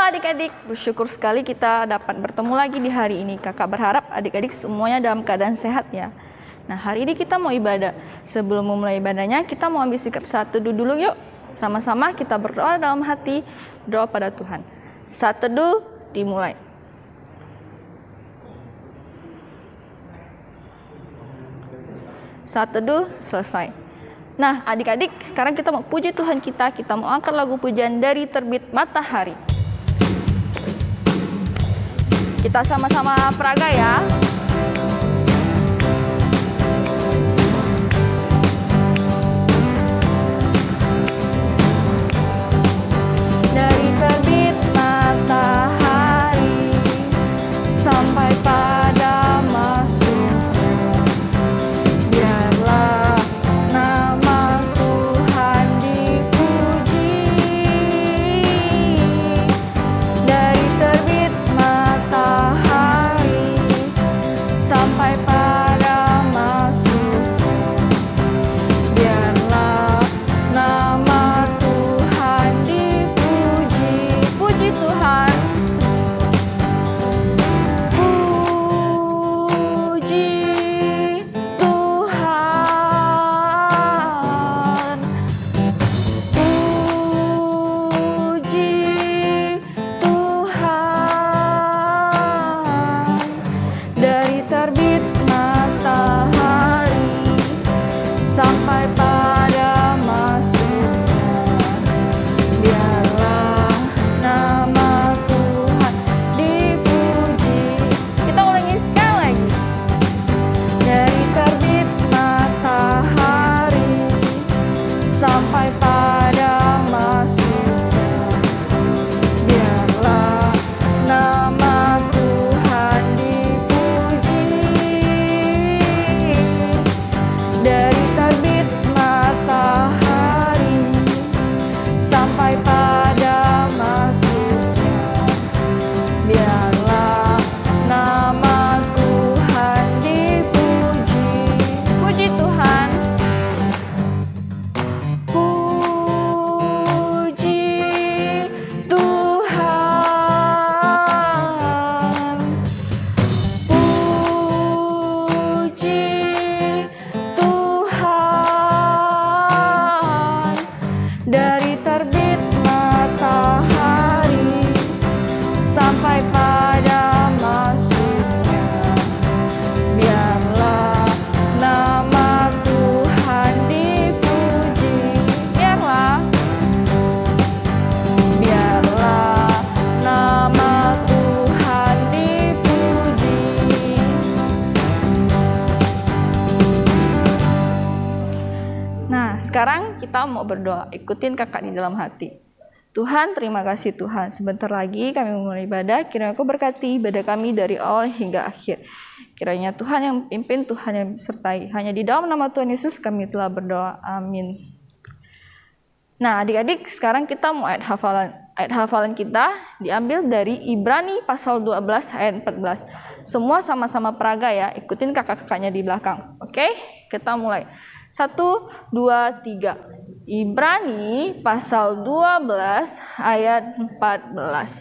adik-adik, bersyukur sekali kita dapat bertemu lagi di hari ini. Kakak berharap adik-adik semuanya dalam keadaan sehat ya. Nah, hari ini kita mau ibadah. Sebelum memulai ibadahnya, kita mau ambil sikap saat teduh dulu yuk. Sama-sama kita berdoa dalam hati, doa pada Tuhan. Saat teduh dimulai. Saat teduh selesai. Nah, adik-adik, sekarang kita mau puji Tuhan kita mau angkat lagu pujian dari Terbit Matahari. Kita sama-sama peraga ya. Dari terbit matahari sampai pada masuknya, biarlah nama Tuhan dipuji. Dari terbit matahari sampai pada masuknya, biarlah nama Tuhan dipuji. Puji Tuhan. Puji Tuhan. Puji Tuhan. Dari terbit matahari sampai pada masuknya, biarlah nama Tuhan dipuji. Kita ulangi sekali lagi. Dari terbit matahari sampai pada masuknya, biarlah nama Tuhan dipuji. Dari terbit matahari sampai pada masuknya, biarlah nama Tuhan dipuji. Puji Tuhan. Puji Tuhan. Puji Tuhan. Dari terbit matahari sampai pada masuknya, biarlah nama Tuhan dipuji. Biarlah nama Tuhan dipuji. Nah, sekarang kita mau berdoa. Ikutin kakak di dalam hati. Tuhan, terima kasih Tuhan. Sebentar lagi kami memulai ibadah. Kiranya Kau berkati ibadah kami dari awal hingga akhir. Kiranya Tuhan yang pimpin, Tuhan yang sertai. Hanya di dalam nama Tuhan Yesus kami telah berdoa. Amin. Nah, adik-adik, sekarang kita mau ayat hafalan. Ayat hafalan kita diambil dari Ibrani pasal 12 ayat 14. Semua sama-sama peraga ya. Ikutin kakak-kakaknya di belakang. Oke? Kita mulai. 1, 2, 3. Ibrani pasal 12 ayat 14.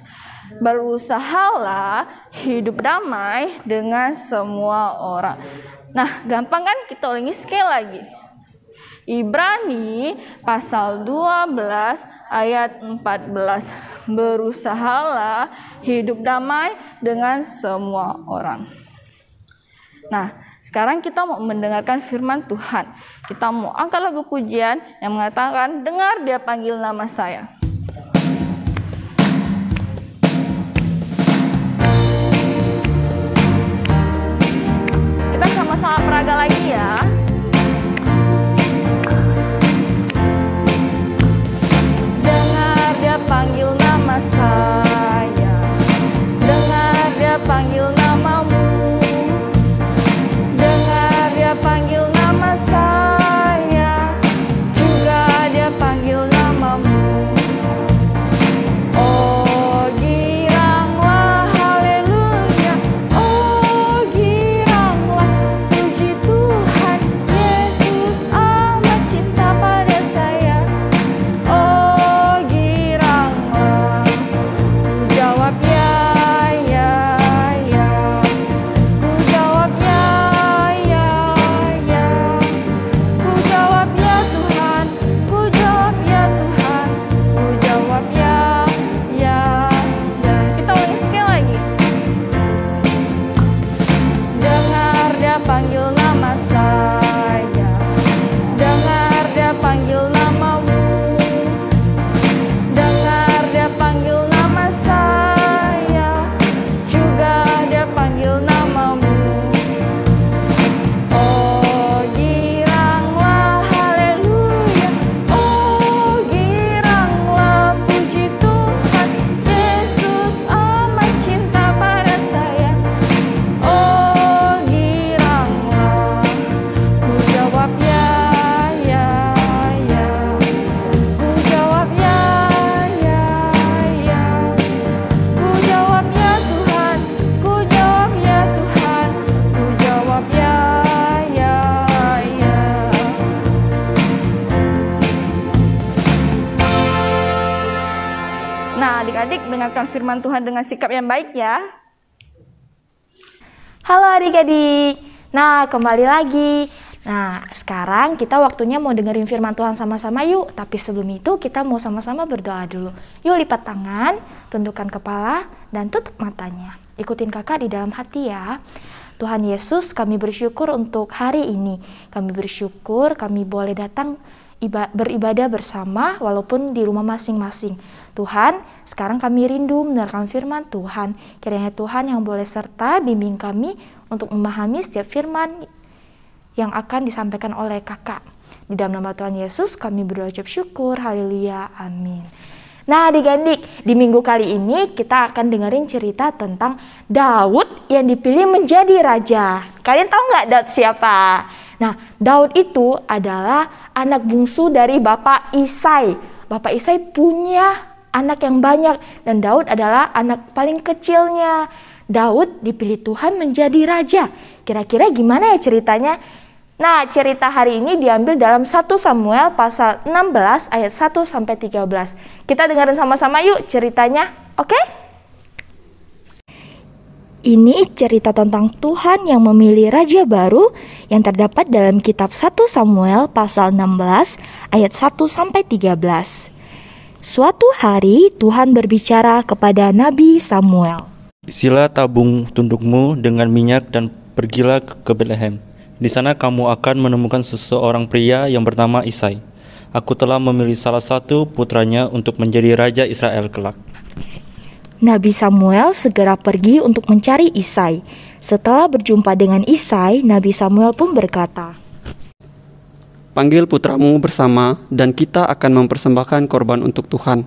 Berusahalah hidup damai dengan semua orang. Nah, gampang kan? Kita ulangi sekali lagi. Ibrani pasal 12 ayat 14. Berusahalah hidup damai dengan semua orang. Nah, sekarang kita mau mendengarkan firman Tuhan. Kita mau angkat lagu pujian yang mengatakan, dengar Dia panggil nama saya. Kita sama-sama peraga lagi ya. Dengar Dia panggil nama saya. Dengar Dia panggil namamu. Dengar Dia panggil nama saya, juga Dia panggil namamu. Oh giranglah haleluya, oh giranglah puji Tuhan, Yesus amat cinta pada saya. Oh giranglah Nah, adik-adik dengarkan firman Tuhan dengan sikap yang baik ya. Halo adik-adik. Nah, kembali lagi. Nah, sekarang kita waktunya mau dengerin firman Tuhan sama-sama yuk. Tapi sebelum itu kita mau sama-sama berdoa dulu. Yuk lipat tangan, tundukkan kepala, dan tutup matanya. Ikutin kakak di dalam hati ya. Tuhan Yesus, kami bersyukur untuk hari ini. Kami bersyukur kami boleh datang beribadah bersama walaupun di rumah masing-masing. Tuhan, sekarang kami rindu mendengarkan firman Tuhan. Kiranya Tuhan yang boleh serta bimbing kami untuk memahami setiap firman yang akan disampaikan oleh kakak. Di dalam nama Tuhan Yesus kami berdoa ucap syukur. Haleluya. Amin. Nah adik-adik, di minggu kali ini kita akan dengerin cerita tentang Daud yang dipilih menjadi raja. Kalian tahu nggak Daud siapa? Nah, Daud itu adalah anak bungsu dari Bapak Isai. Bapak Isai punya anak yang banyak dan Daud adalah anak paling kecilnya. Daud dipilih Tuhan menjadi raja. Kira-kira gimana ya ceritanya? Nah, cerita hari ini diambil dalam 1 Samuel pasal 16 ayat 1 sampai 13. Kita dengerin sama-sama yuk ceritanya. Oke? Ini cerita tentang Tuhan yang memilih raja baru yang terdapat dalam kitab 1 Samuel pasal 16 ayat 1 sampai 13. Suatu hari Tuhan berbicara kepada Nabi Samuel. Isilah tabung tundukmu dengan minyak dan pergilah ke Betlehem. Di sana kamu akan menemukan seseorang pria yang bernama Isai. Aku telah memilih salah satu putranya untuk menjadi raja Israel kelak. Nabi Samuel segera pergi untuk mencari Isai. Setelah berjumpa dengan Isai, Nabi Samuel pun berkata, "Panggil putramu bersama dan kita akan mempersembahkan korban untuk Tuhan.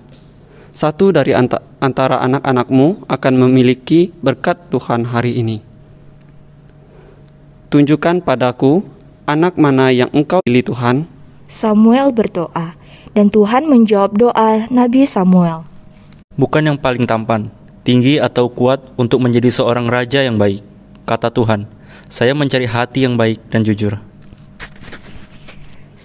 Satu dari antara anak-anakmu akan memiliki berkat Tuhan hari ini. Tunjukkan padaku anak mana yang engkau pilih Tuhan." Samuel berdoa, dan Tuhan menjawab doa Nabi Samuel. Bukan yang paling tampan, tinggi atau kuat untuk menjadi seorang raja yang baik, kata Tuhan. Saya mencari hati yang baik dan jujur.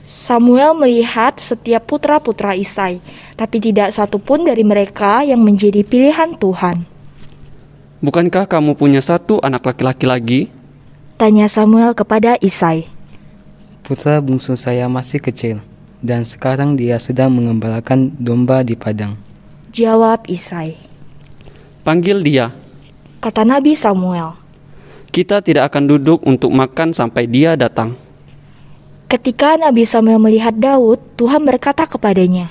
Samuel melihat setiap putra-putra Isai, tapi tidak satu pun dari mereka yang menjadi pilihan Tuhan. "Bukankah kamu punya satu anak laki-laki lagi?" tanya Samuel kepada Isai. "Putra bungsu saya masih kecil, dan sekarang dia sedang mengembalakan domba di padang," jawab Isai. "Panggil dia," kata Nabi Samuel. "Kita tidak akan duduk untuk makan sampai dia datang." Ketika Nabi Samuel melihat Daud, Tuhan berkata kepadanya,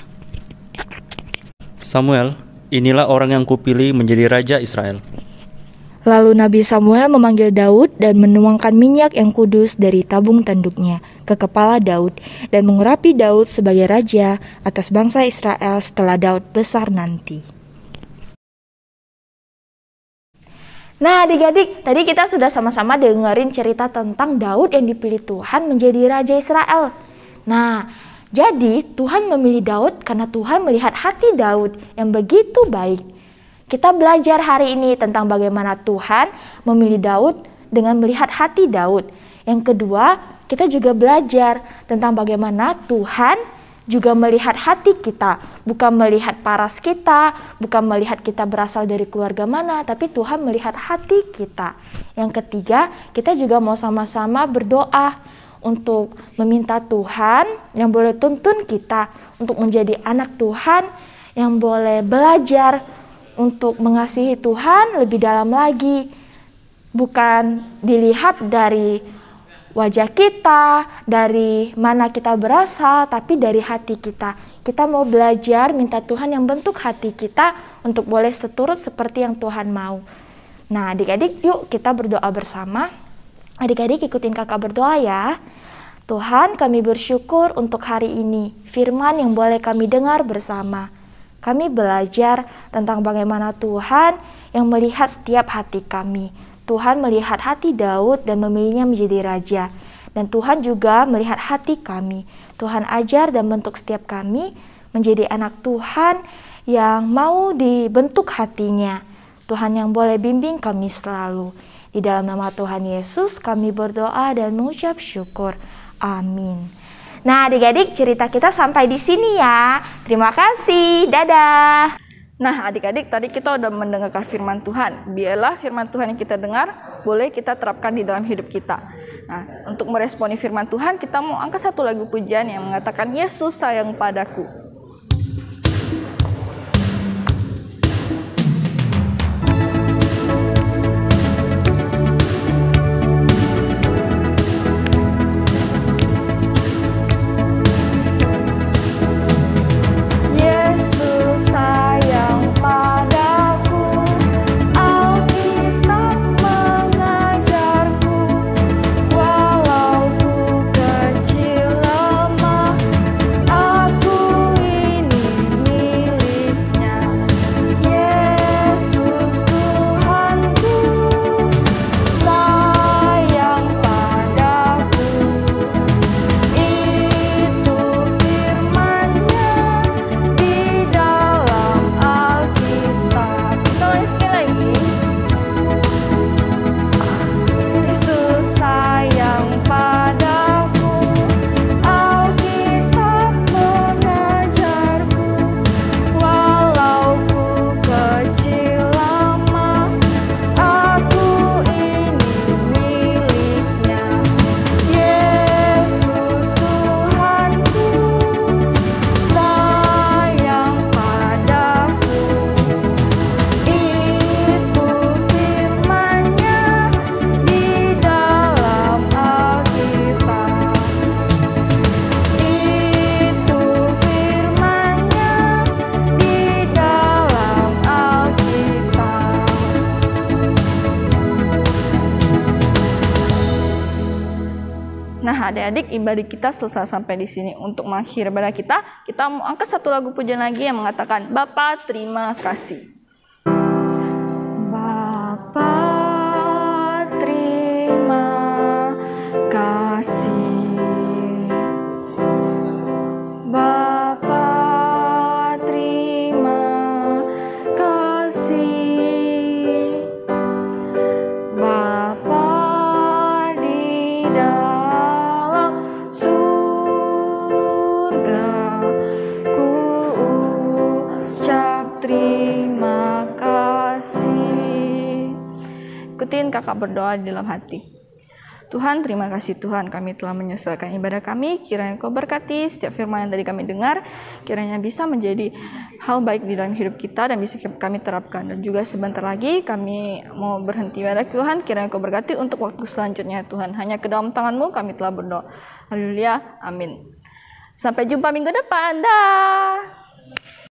Samuel, inilah orang yang kupilih menjadi raja Israel. Lalu Nabi Samuel memanggil Daud dan menuangkan minyak yang kudus dari tabung tanduknya ke kepala Daud dan mengurapi Daud sebagai raja atas bangsa Israel setelah Daud besar nanti. Nah adik-adik, tadi kita sudah sama-sama dengerin cerita tentang Daud yang dipilih Tuhan menjadi raja Israel. Nah, jadi Tuhan memilih Daud karena Tuhan melihat hati Daud yang begitu baik. Kita belajar hari ini tentang bagaimana Tuhan memilih Daud dengan melihat hati Daud. Yang kedua, kita juga belajar tentang bagaimana Tuhan juga melihat hati kita. Bukan melihat paras kita, bukan melihat kita berasal dari keluarga mana, tapi Tuhan melihat hati kita. Yang ketiga, kita juga mau sama-sama berdoa untuk meminta Tuhan yang boleh tuntun kita untuk menjadi anak Tuhan yang boleh belajar untuk mengasihi Tuhan lebih dalam lagi. Bukan dilihat dari wajah kita, dari mana kita berasal, tapi dari hati kita. Kita mau belajar minta Tuhan yang bentuk hati kita untuk boleh seturut seperti yang Tuhan mau. Nah adik-adik yuk kita berdoa bersama. Adik-adik ikutin kakak berdoa ya. Tuhan, kami bersyukur untuk hari ini, firman yang boleh kami dengar bersama. Kami belajar tentang bagaimana Tuhan yang melihat setiap hati kami. Tuhan melihat hati Daud dan memilihnya menjadi raja. Dan Tuhan juga melihat hati kami. Tuhan ajar dan bentuk setiap kami menjadi anak Tuhan yang mau dibentuk hatinya. Tuhan yang boleh bimbing kami selalu. Di dalam nama Tuhan Yesus kami berdoa dan mengucap syukur. Amin. Nah adik-adik cerita kita sampai di sini ya. Terima kasih. Dadah. Nah, adik-adik, tadi kita udah mendengarkan firman Tuhan. Biarlah firman Tuhan yang kita dengar boleh kita terapkan di dalam hidup kita. Nah, untuk meresponi firman Tuhan, kita mau angkat satu lagu pujian yang mengatakan Yesus sayang padaku. Nah, adik-adik, ibadah kita selesai sampai di sini. Untuk mengakhiri ibadah kita mau angkat satu lagu pujian lagi yang mengatakan Bapa terima kasih. Bapa terima kasih. Bapa terima kasih. Bapa di dalam surga, ku ucap terima kasih. Ikutin kakak berdoa di dalam hati. Tuhan, terima kasih Tuhan, kami telah menyelesaikan ibadah kami. Kiranya Kau berkati setiap firman yang tadi kami dengar, kiranya bisa menjadi hal baik di dalam hidup kita dan bisa kami terapkan. Dan juga sebentar lagi kami mau berhenti ibadah Tuhan, kiranya Kau berkati untuk waktu selanjutnya Tuhan. Hanya ke dalam tangan-Mu kami telah berdoa. Haleluya, amin. Sampai jumpa minggu depan, dah.